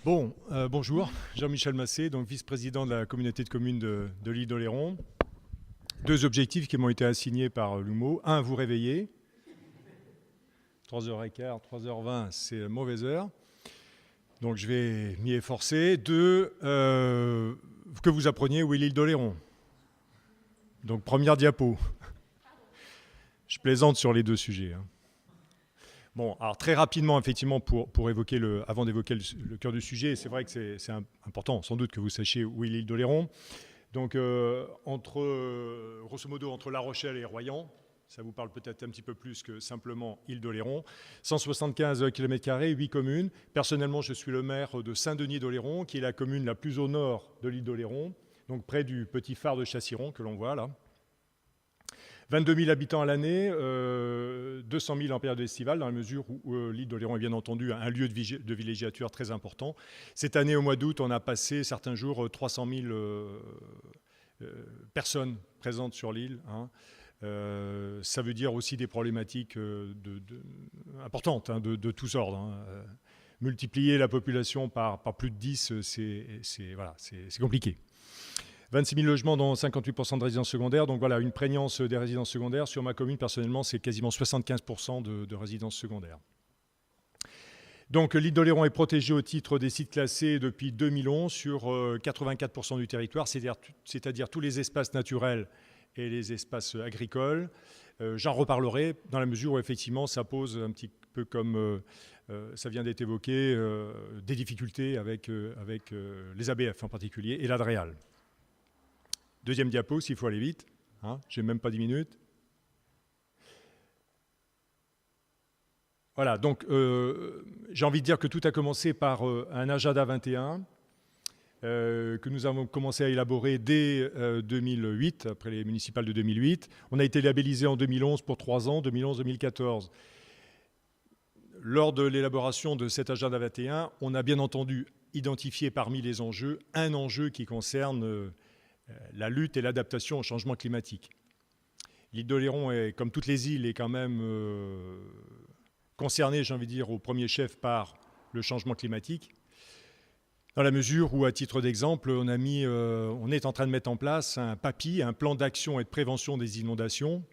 Bonjour, Jean-Michel Massé, donc vice-président de la communauté de communes de l'île d'Oléron. Deux objectifs qui m'ont été assignés par l'UMO. Un, vous réveiller. 3h15, 3h20, c'est mauvaise heure. Donc je vais m'y efforcer. Deux, que vous appreniez où est l'île d'Oléron. Donc première diapo. Je plaisante sur les deux sujets. Bon, alors très rapidement, effectivement, pour évoquer avant d'évoquer le cœur du sujet, c'est vrai que c'est important, sans doute, que vous sachiez où est l'île d'Oléron. Donc, grosso modo, entre La Rochelle et Royan, ça vous parle peut-être un petit peu plus que simplement île d'Oléron. 175 km², 8 communes. Personnellement, je suis le maire de Saint-Denis d'Oléron, qui est la commune la plus au nord de l'île d'Oléron, donc près du petit phare de Chassiron que l'on voit là. 22 000 habitants à l'année, 200 000 en période estivale, dans la mesure où l'île d'Oléron est bien entendu un lieu de villégiature très important. Cette année, au mois d'août, on a passé certains jours 300 000 personnes présentes sur l'île. Ça veut dire aussi des problématiques importantes de tous ordres. Multiplier la population par plus de 10, c'est compliqué. 26 000 logements, dont 58% de résidences secondaires. Donc voilà, une prégnance des résidences secondaires. Sur ma commune, personnellement, c'est quasiment 75% de résidences secondaires. Donc l'île d'Oléron est protégée au titre des sites classés depuis 2011 sur 84% du territoire, c'est-à-dire tous les espaces naturels et les espaces agricoles. J'en reparlerai dans la mesure où effectivement ça pose un petit peu comme ça vient d'être évoqué, des difficultés avec les ABF en particulier et l'ADREAL. Deuxième diapo, s'il faut aller vite. J'ai même pas 10 minutes. Voilà, donc j'ai envie de dire que tout a commencé par un agenda 21 que nous avons commencé à élaborer dès 2008, après les municipales de 2008. On a été labellisé en 2011 pour 3 ans, 2011-2014. Lors de l'élaboration de cet agenda 21, on a bien entendu identifié parmi les enjeux un enjeu qui concerne la lutte et l'adaptation au changement climatique. L'île d'Oléron, comme toutes les îles, est quand même concernée, j'ai envie de dire, au premier chef par le changement climatique, dans la mesure où, à titre d'exemple, on est en train de mettre en place un PAPI, un plan d'action et de prévention des inondations,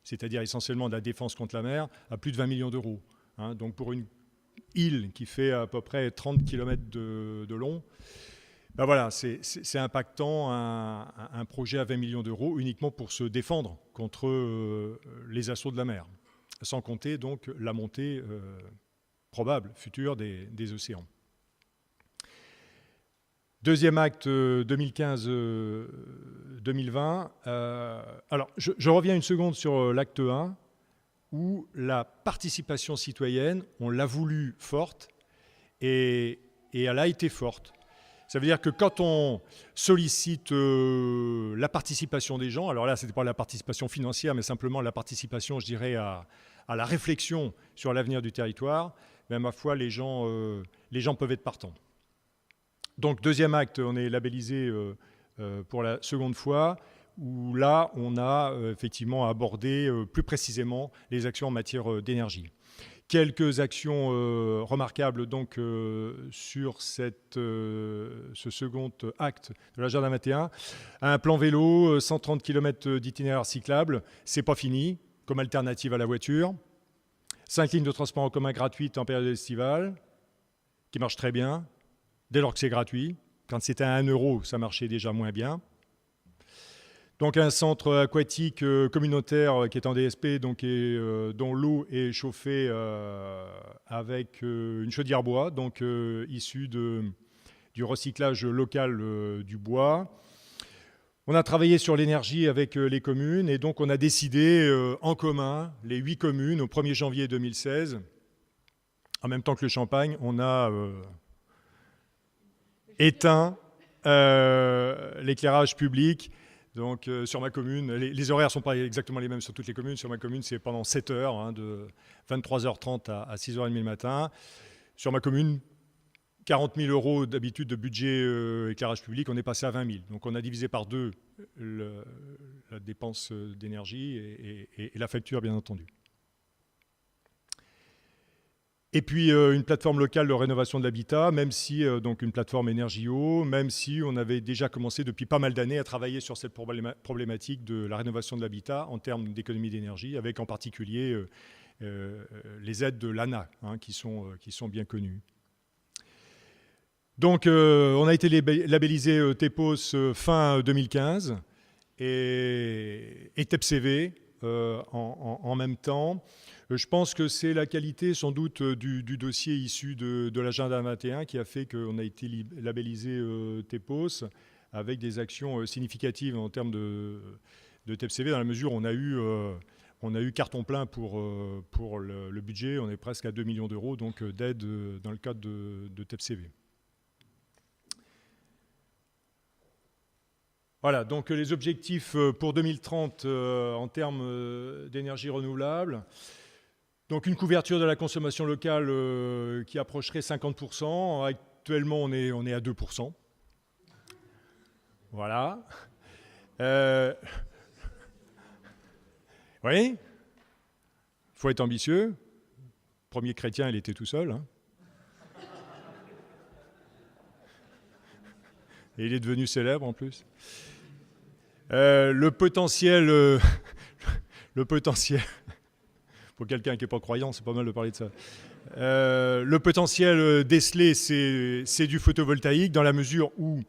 c'est-à-dire essentiellement de la défense contre la mer, à plus de 20 millions d'euros. Donc pour une île qui fait à peu près 30 km de long, ben voilà, c'est impactant un projet à 20 millions d'euros uniquement pour se défendre contre les assauts de la mer, sans compter donc la montée probable, future des océans. Deuxième acte 2015-2020. Alors, je reviens une seconde sur l'acte 1, où la participation citoyenne, on l'a voulu forte, et elle a été forte. Ça veut dire que quand on sollicite la participation des gens, alors là, ce n'était pas la participation financière, mais simplement la participation, je dirais, à la réflexion sur l'avenir du territoire, mais ma foi, les gens peuvent être partants. Donc, deuxième acte, on est labellisé pour la seconde fois, où là, on a effectivement abordé plus précisément les actions en matière d'énergie. Quelques actions remarquables donc sur ce second acte de l'agenda 21. Un plan vélo, 130 km d'itinéraire cyclable, c'est pas fini, comme alternative à la voiture. 5 lignes de transport en commun gratuites en période estivale, qui marchent très bien, dès lors que c'est gratuit. Quand c'était à 1 €, ça marchait déjà moins bien. Donc un centre aquatique communautaire qui est en DSP, donc, dont l'eau est chauffée avec une chaudière bois, donc issue du recyclage local du bois. On a travaillé sur l'énergie avec les communes et donc on a décidé en commun, les 8 communes, au 1er janvier 2016, en même temps que le champagne, on a éteint l'éclairage public. Donc sur ma commune, les horaires ne sont pas exactement les mêmes sur toutes les communes. Sur ma commune, c'est pendant 7 heures, de 23h30 à 6h30 le matin. Sur ma commune, 40 000 € d'habitude de budget éclairage public, on est passé à 20 000. Donc on a divisé par 2 la dépense d'énergie et la facture, bien entendu. Et puis une plateforme locale de rénovation de l'habitat, même si donc une plateforme Énergie-Eau, même si on avait déjà commencé depuis pas mal d'années à travailler sur cette problématique de la rénovation de l'habitat en termes d'économie d'énergie, avec en particulier les aides de l'ANA, hein, qui sont bien connues. Donc on a été labellisé TEPOS fin 2015 et TEPCV en même temps. Je pense que c'est la qualité sans doute du dossier issu de l'agenda 21 qui a fait qu'on a été labellisé TEPOS avec des actions significatives en termes de TEPCV, dans la mesure où on a eu carton plein pour le budget. On est presque à 2 millions d'euros donc d'aide dans le cadre de TEPCV. Voilà, donc les objectifs pour 2030 en termes d'énergie renouvelable. Donc une couverture de la consommation locale qui approcherait 50%. Actuellement, on est à 2%. Voilà. Oui. Il faut être ambitieux. Premier chrétien, il était tout seul. Hein. Et il est devenu célèbre en plus. Le potentiel... Pour quelqu'un qui n'est pas croyant, c'est pas mal de parler de ça. Le potentiel décelé, c'est du photovoltaïque, dans la mesure où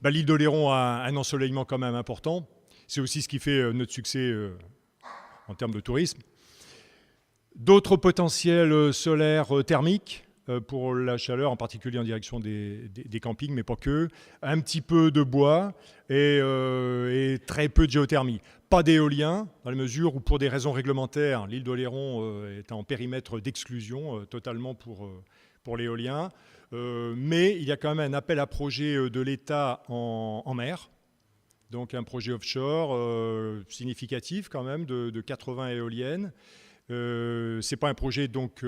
l'île d'Oléron a un ensoleillement quand même important. C'est aussi ce qui fait notre succès en termes de tourisme. D'autres potentiels solaires thermiques pour la chaleur, en particulier en direction des campings, mais pas que. Un petit peu de bois et très peu de géothermie. Pas d'éolien, dans la mesure où, pour des raisons réglementaires, l'île d'Oléron est en périmètre d'exclusion totalement pour l'éolien. Mais il y a quand même un appel à projet de l'État en mer. Donc un projet offshore significatif quand même de 80 éoliennes. Ce n'est pas un projet donc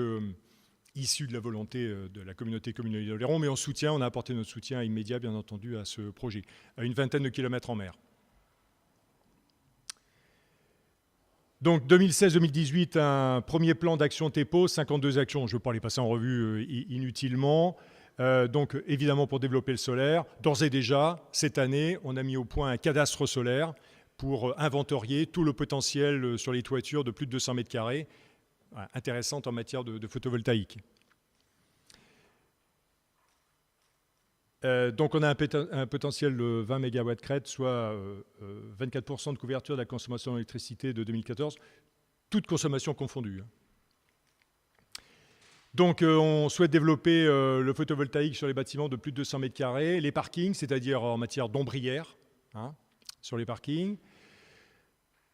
issu de la volonté de la communauté communale d'Oléron, mais on a apporté notre soutien immédiat, bien entendu, à ce projet, à une vingtaine de kilomètres en mer. Donc 2016-2018, un premier plan d'action TEPOS, 52 actions, je ne veux pas les passer en revue inutilement. Donc évidemment pour développer le solaire. D'ores et déjà, cette année, on a mis au point un cadastre solaire pour inventorier tout le potentiel sur les toitures de plus de 200 mètres carrés, intéressante en matière de photovoltaïque. Donc on a un potentiel de 20 MW crête, soit 24% de couverture de la consommation d'électricité de 2014, toute consommation confondue. Donc on souhaite développer le photovoltaïque sur les bâtiments de plus de 200 mètres carrés, les parkings, c'est-à-dire en matière d'ombrière, hein, sur les parkings.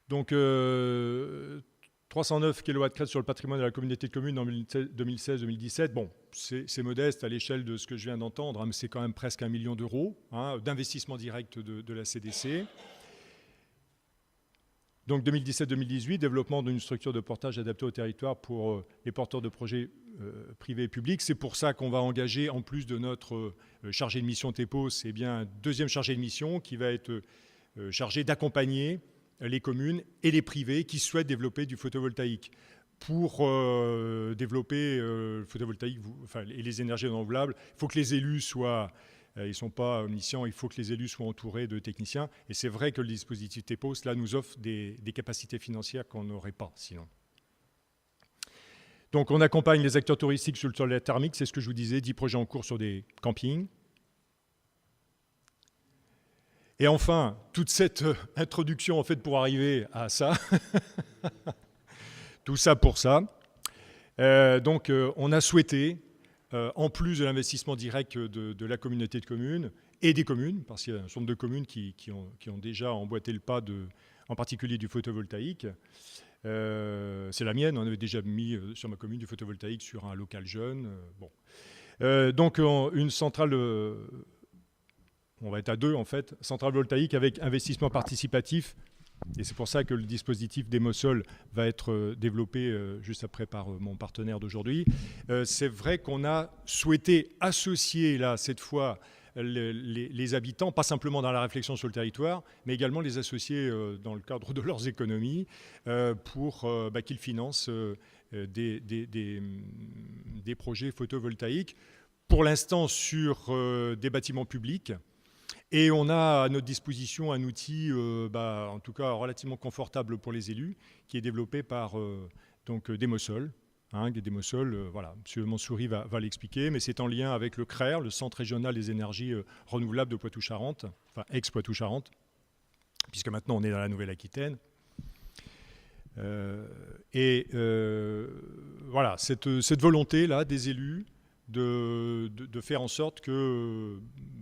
Donc 309 kW crête sur le patrimoine de la communauté de communes en 2016-2017. Bon, c'est modeste à l'échelle de ce que je viens d'entendre, hein, mais c'est quand même presque 1 million d'euros hein, d'investissement direct de la CDC. Donc 2017-2018, développement d'une structure de portage adaptée au territoire pour les porteurs de projets privés et publics. C'est pour ça qu'on va engager, en plus de notre chargé de mission TEPOS, eh bien, un deuxième chargé de mission qui va être chargé d'accompagner les communes et les privés qui souhaitent développer du photovoltaïque. Pour développer le photovoltaïque et les énergies renouvelables, il faut que les élus soient... ils ne sont pas omniscients, il faut que les élus soient entourés de techniciens. Et c'est vrai que le dispositif TEPOS, là, nous offre des capacités financières qu'on n'aurait pas sinon. Donc on accompagne les acteurs touristiques sur le solaire thermique, c'est ce que je vous disais, 10 projets en cours sur des campings. Et enfin, toute cette introduction en fait pour arriver à ça, tout ça pour ça. Donc on a souhaité, en plus de l'investissement direct de la communauté de communes et des communes, parce qu'il y a un certain nombre de communes qui ont déjà emboîté le pas, en particulier du photovoltaïque. C'est la mienne, on avait déjà mis sur ma commune du photovoltaïque sur un local jeune. Bon. Donc une centrale... on va être à 2 en fait, centrale voltaïque avec investissement participatif. Et c'est pour ça que le dispositif Demosol va être développé juste après par mon partenaire d'aujourd'hui. C'est vrai qu'on a souhaité associer là, cette fois, les habitants, pas simplement dans la réflexion sur le territoire, mais également les associer dans le cadre de leurs économies pour qu'ils financent des projets photovoltaïques, pour l'instant sur des bâtiments publics. Et on a à notre disposition un outil, en tout cas relativement confortable pour les élus, qui est développé par Demosol. Demosol, voilà, M. Mansouri va l'expliquer, mais c'est en lien avec le CRER, le Centre régional des énergies renouvelables de Poitou-Charentes, enfin ex-Poitou-Charentes, puisque maintenant on est dans la Nouvelle-Aquitaine. Voilà, cette volonté-là des élus de faire en sorte que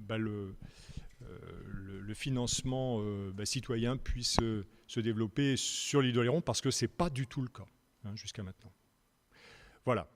le financement citoyen puisse se développer sur l'île d'Oléron, parce que ce n'est pas du tout le cas jusqu'à maintenant. Voilà.